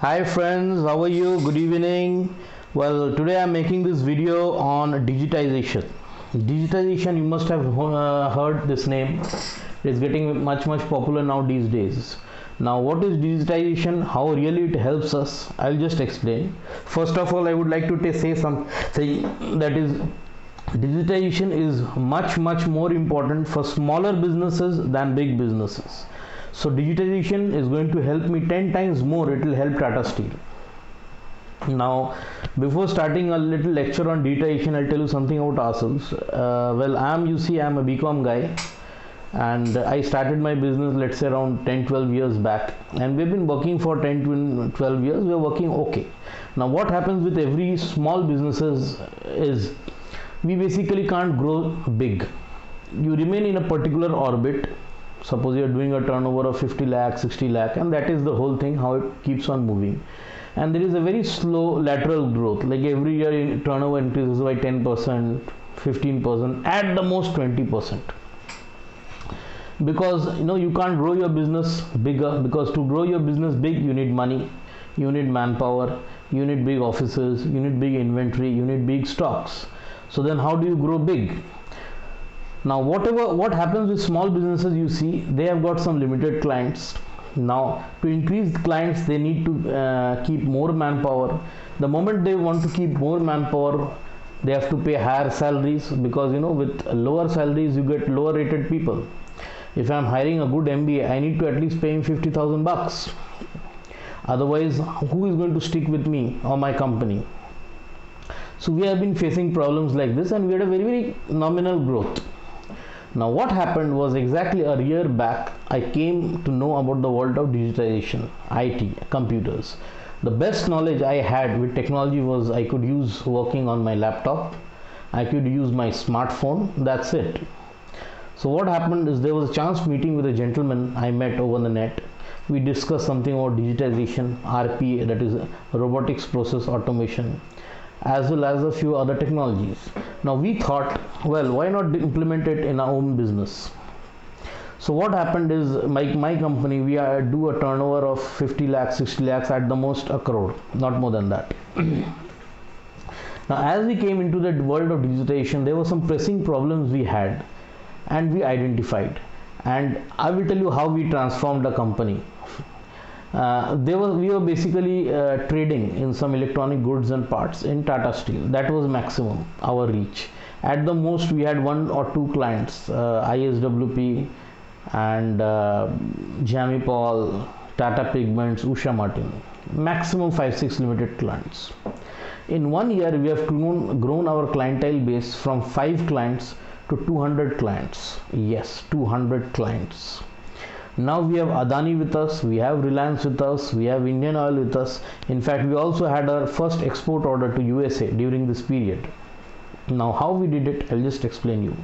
Hi friends, how are you? Good evening. Well, today I'm making this video on digitization. Digitization, you must have heard this name. It's getting much popular now these days. Now, what is digitization? How really it helps us? I'll just explain. First of all, I would like to say something that is digitization is much more important for smaller businesses than big businesses. So digitization is going to help me 10 times more. It will help Tata Steel. Now, before starting a little lecture on digitization, I'll tell you something about ourselves. Well, I'm a BCom guy, and I started my business, let's say, around 10-12 years back, and we've been working for 10-12 years. We're working okay. Now, what happens with every small businesses is we basically can't grow big. You remain in a particular orbit. Suppose you're doing a turnover of 50 lakh, 60 lakh, and that is the whole thing, how it keeps on moving. And there is a very slow lateral growth, like every year turnover increases by 10%, 15%, at the most 20%. Because you can't grow your business bigger, because to grow your business big, you need money, you need manpower, you need big offices, you need big inventory, you need big stocks. So then how do you grow big? Now, what happens with small businesses, you see, they have got some limited clients. Now, to increase the clients, they need to keep more manpower. The moment they want to keep more manpower, they have to pay higher salaries, because with lower salaries, you get lower rated people. If I'm hiring a good MBA, I need to at least pay him 50,000 bucks. Otherwise, who is going to stick with me or my company? So we have been facing problems like this, and we had a very nominal growth. Now, what happened was, exactly a year back, I came to know about the world of digitization, IT, computers. The best knowledge I had with technology was I could use working on my laptop, I could use my smartphone, that's it. So what happened is, there was a chance meeting with a gentleman I met over the net. We discussed something about digitization, RPA, that is robotics process automation, as well as a few other technologies. Now we thought, well, why not implement it in our own business? So what happened is, my company, we do a turnover of 50 lakhs, 60 lakhs, at the most a crore, not more than that. Now, as we came into the world of digitization, there were some pressing problems we had, and we identified, and I will tell you how we transformed the company. We were basically trading in some electronic goods and parts in Tata Steel. That was maximum, our reach. At the most, we had 1 or 2 clients, ISWP and Jamipol, Tata Pigments, Usha Martin. Maximum 5-6 limited clients. In 1 year, we have grown our clientele base from 5 clients to 200 clients. Yes, 200 clients. Now we have Adani with us, we have Reliance with us, we have Indian Oil with us. In fact, we also had our first export order to USA during this period. Now, how we did it, I'll just explain you.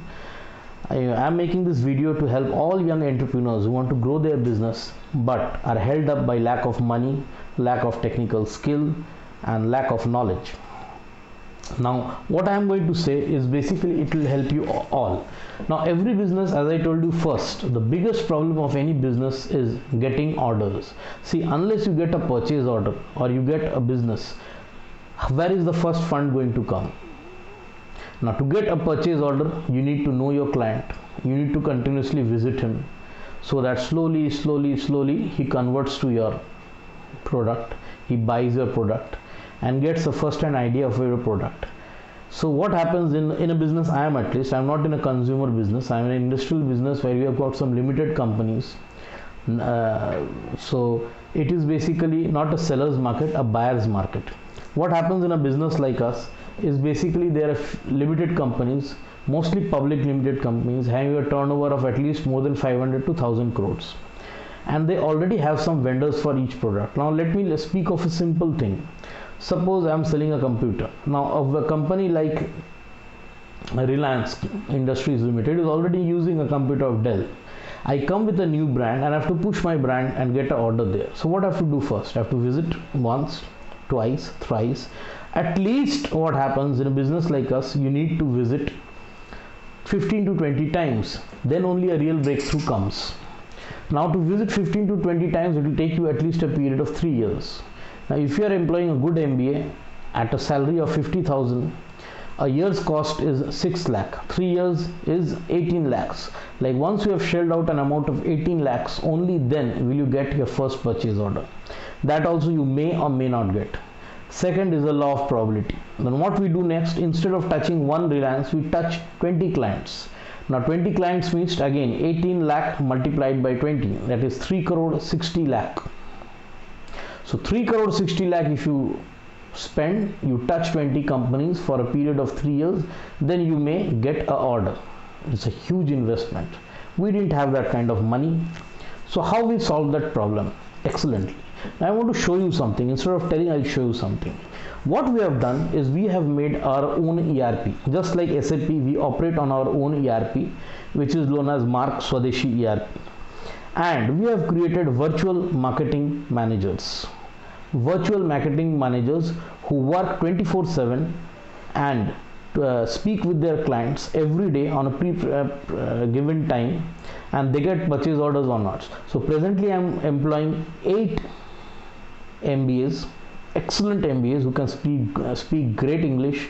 I'm making this video to help all young entrepreneurs who want to grow their business but are held up by lack of money, lack of technical skill, and lack of knowledge. Now, what I am going to say is, basically it will help you all. Now, every business, as I told you first, the biggest problem of any business is getting orders. See, unless you get a purchase order or you get a business, where is the first fund going to come? Now, to get a purchase order, you need to know your client. You need to continuously visit him, so that slowly he converts to your product, he buys your product and gets a first-hand idea of your product. So what happens in a business, I'm not in a consumer business, I'm in an industrial business where we have got some limited companies. So it is basically not a seller's market, a buyer's market. What happens in a business like us is, basically there are limited companies, mostly public limited companies, having a turnover of at least more than 500 to 1000 crores. And they already have some vendors for each product. Now let me speak of a simple thing. Suppose I am selling a computer. Now, a company like Reliance Industries Limited is already using a computer of Dell. I come with a new brand and I have to push my brand and get an order there. So what I have to do first? I have to visit once, twice, thrice. At least what happens in a business like us, you need to visit 15 to 20 times. Then only a real breakthrough comes. Now, to visit 15 to 20 times, it will take you at least a period of 3 years. Now if you are employing a good MBA at a salary of 50,000, a year's cost is 6 lakh, 3 years is 18 lakhs. Like once you have shelled out an amount of 18 lakhs, only then will you get your first purchase order. That also you may or may not get. Second is the law of probability. Then what we do next, instead of touching one Reliance, we touch 20 clients. Now 20 clients means again 18 lakh multiplied by 20, that is 3 crore 60 lakh. So 3 crore 60 lakh if you spend, you touch 20 companies for a period of 3 years, then you may get a order. It's a huge investment. We didn't have that kind of money. So how we solve that problem? Excellently. Now I want to show you something. Instead of telling, I'll show you something. What we have done is we have made our own ERP. Just like SAP, we operate on our own ERP, which is known as Mark Swadeshi ERP. And we have created virtual marketing managers. Virtual marketing managers who work 24/7 and speak with their clients every day on a given time, and they get purchase orders or not. So presently I am employing 8 MBAs, excellent MBAs who can speak great English,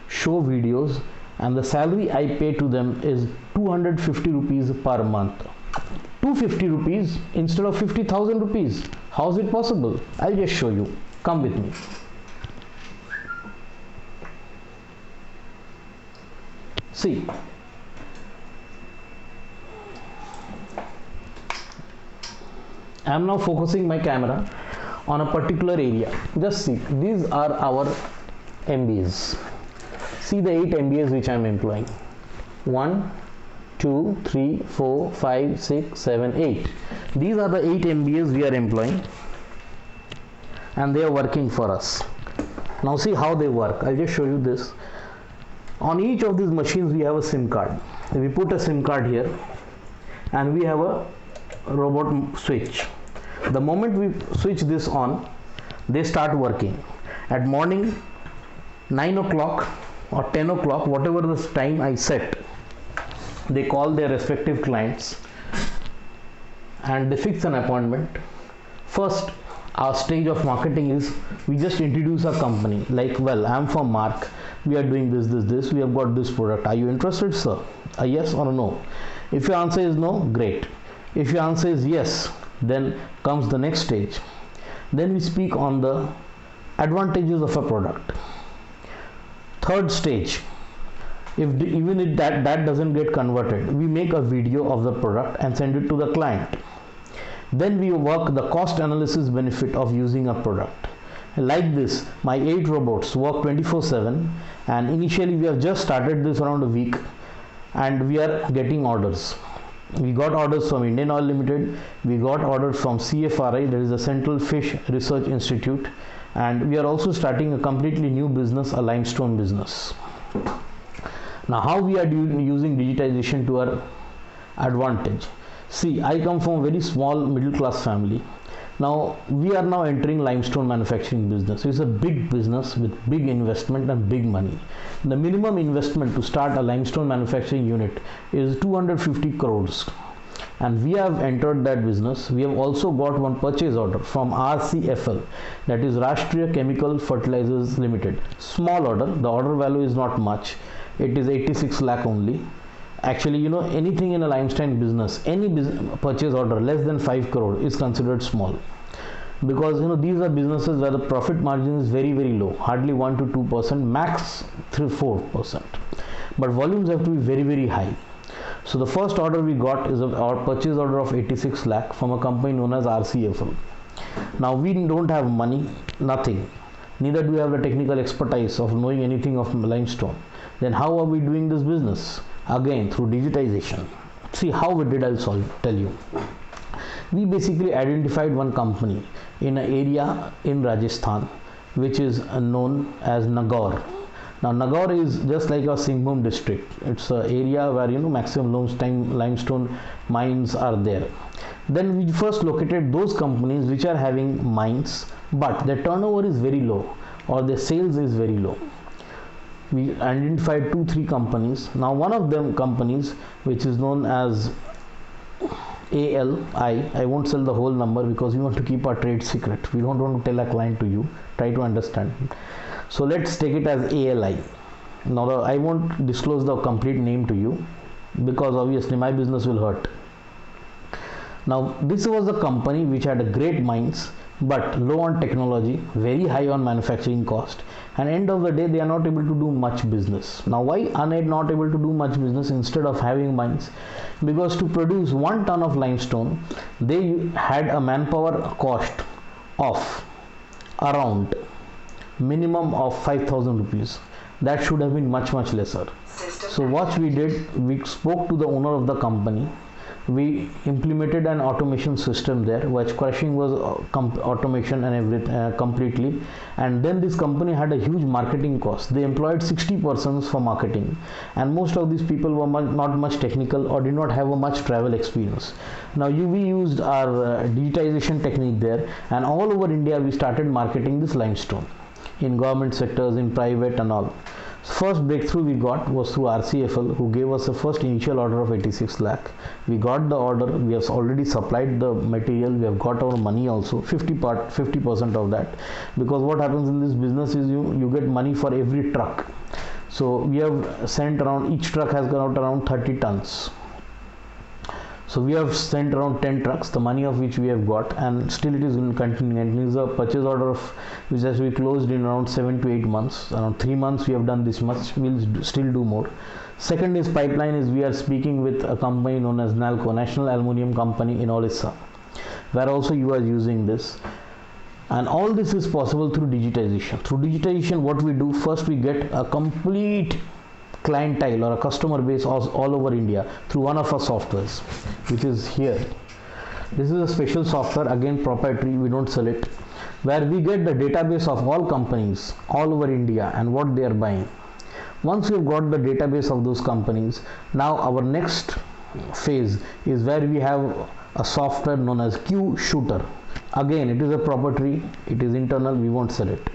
show videos, and the salary I pay to them is 250 rupees per month. 250 rupees instead of 50,000 rupees. How is it possible? I'll just show you. Come with me. See, I am now focusing my camera on a particular area. Just see, these are our MBAs. See the 8 MBAs which I am employing. 1, 2, 3, 4, 5, 6, 7, 8. These are the 8 MBAs we are employing, and they are working for us. Now see how they work. I'll just show you this. On each of these machines we have a SIM card. We put a SIM card here, and we have a robot switch. The moment we switch this on, they start working. At morning 9 o'clock or 10 o'clock, whatever the time I set, they call their respective clients and they fix an appointment. First, our stage of marketing is we just introduce our company, like, well, I am from Mark, we are doing this, we have got this product, are you interested, sir? A yes or a no? If your answer is no, great. If your answer is yes, then comes the next stage. Then we speak on the advantages of a product. Third stage, even if that doesn't get converted, we make a video of the product and send it to the client. Then we work the cost analysis benefit of using a product. Like this, my 8 robots work 24/7, and initially we have just started this around a week, and we are getting orders. We got orders from Indian Oil Limited, we got orders from CFRI, that is the Central Fish Research Institute, and we are also starting a completely new business, a limestone business. Now how we are using digitization to our advantage? See, I come from a very small middle class family. Now we are now entering limestone manufacturing business. It's a big business with big investment and big money. The minimum investment to start a limestone manufacturing unit is 250 crores, and we have entered that business. We have also got one purchase order from RCFL, that is Rashtriya Chemical Fertilizers Limited. Small order, the order value is not much, it is 86 lakh only. Actually, you know, anything in a limestone business, any purchase order less than 5 crore is considered small, because you know these are businesses where the profit margin is very low, hardly 1 to 2%, max 3-4%, but volumes have to be very high. So the first order we got is our purchase order of 86 lakh from a company known as RCFL. Now we don't have money, nothing, neither do we have the technical expertise of knowing anything of limestone. Then how are we doing this business? Again, through digitization. See how we did, I'll tell you. We basically identified one company in an area in Rajasthan which is known as Nagaur. Now Nagaur is just like a Singhbhum district. It's an area where, you know, maximum limestone mines are there. Then we first located those companies which are having mines, but their turnover is very low or their sales is very low. We identified 2-3 companies. Now one of them companies, which is known as ALI. I won't sell the whole number because we want to keep our trade secret. We don't want to tell a client to you. Try to understand. So let's take it as ALI. Now I won't disclose the complete name to you because obviously my business will hurt. Now this was a company which had a great minds but low on technology, very high on manufacturing cost, and end of the day they are not able to do much business. Now why are they not able to do much business instead of having mines? Because to produce 1 ton of limestone they had a manpower cost of around minimum of 5,000 rupees. That should have been much lesser. So what we did, we spoke to the owner of the company. We implemented an automation system there, which crushing was automation and everything completely. And then this company had a huge marketing cost. They employed 60 persons for marketing, and most of these people were not much technical or did not have a much travel experience. Now we used our digitization technique there, and all over India we started marketing this limestone in government sectors, in private and all. First breakthrough we got was through RCFL, who gave us a first initial order of 86 lakh. We got the order, we have already supplied the material, we have got our money also, 50% of that, because what happens in this business is you get money for every truck. So we have sent around, each truck has got around 30 tons. So we have sent around 10 trucks, the money of which we have got, and still it is continuing. And it is a purchase order of which has to be closed in around 7 to 8 months. Around 3 months we have done this much. We will still do more. Second is pipeline. Is we are speaking with a company known as NALCO, National Aluminium Company in Orissa, where also you are using this. And all this is possible through digitization. Through digitization, what we do, first we get a complete clientele or a customer base all over India through one of our softwares, which is here. This is a special software, again proprietary, we don't sell it, where we get the database of all companies all over India and what they are buying. Once we've got the database of those companies, now our next phase is where we have a software known as Q Shooter. Again, it is a proprietary, it is internal, we won't sell it.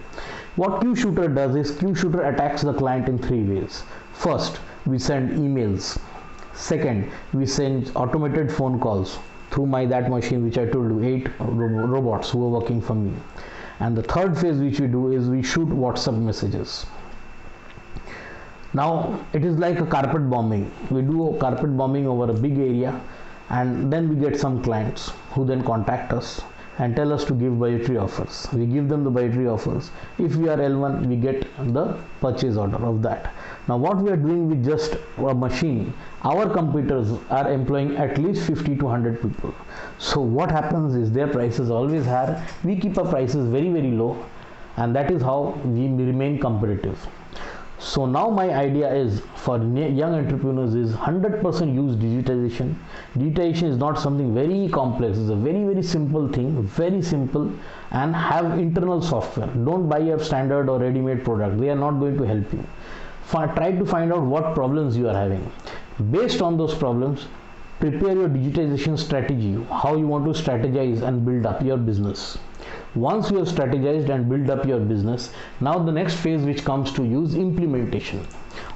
What Q Shooter does is, Q Shooter attacks the client in 3 ways. First, we send emails. Second, we send automated phone calls through that machine which I told you, 8 robots who are working for me. And the third phase which we do is we shoot WhatsApp messages. Now it is like a carpet bombing. We do a carpet bombing over a big area, and then we get some clients who then contact us and tell us to give budgetary offers. We give them the budgetary offers. If we are L1, we get the purchase order of that. Now what we are doing with just a machine, our competitors are employing at least 50 to 100 people. So what happens is their prices always higher. We keep our prices very low, and that is how we remain competitive. So now my idea is for young entrepreneurs is 100% use digitization. Digitization is not something very complex. It's a very simple thing, very simple, and have internal software. Don't buy a standard or ready-made product. They are not going to help you. Try to find out what problems you are having. Based on those problems, prepare your digitization strategy, how you want to strategize and build up your business. Once you have strategized and build up your business, now the next phase which comes to use implementation.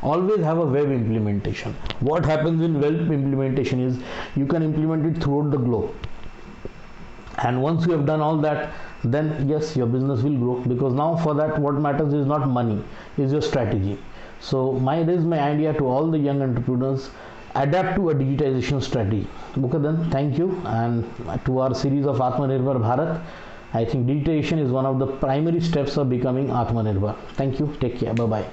Always have a web implementation. What happens in web implementation is you can implement it throughout the globe. And once you have done all that, then yes, your business will grow, because now for that what matters is not money, is your strategy. So this is my idea to all the young entrepreneurs. Adapt to a digitization strategy. Okay, then thank you. And to our series of Atmanirbhar Bharat, I think digitization is one of the primary steps of becoming Atmanirbhar. Thank you. Take care. Bye bye.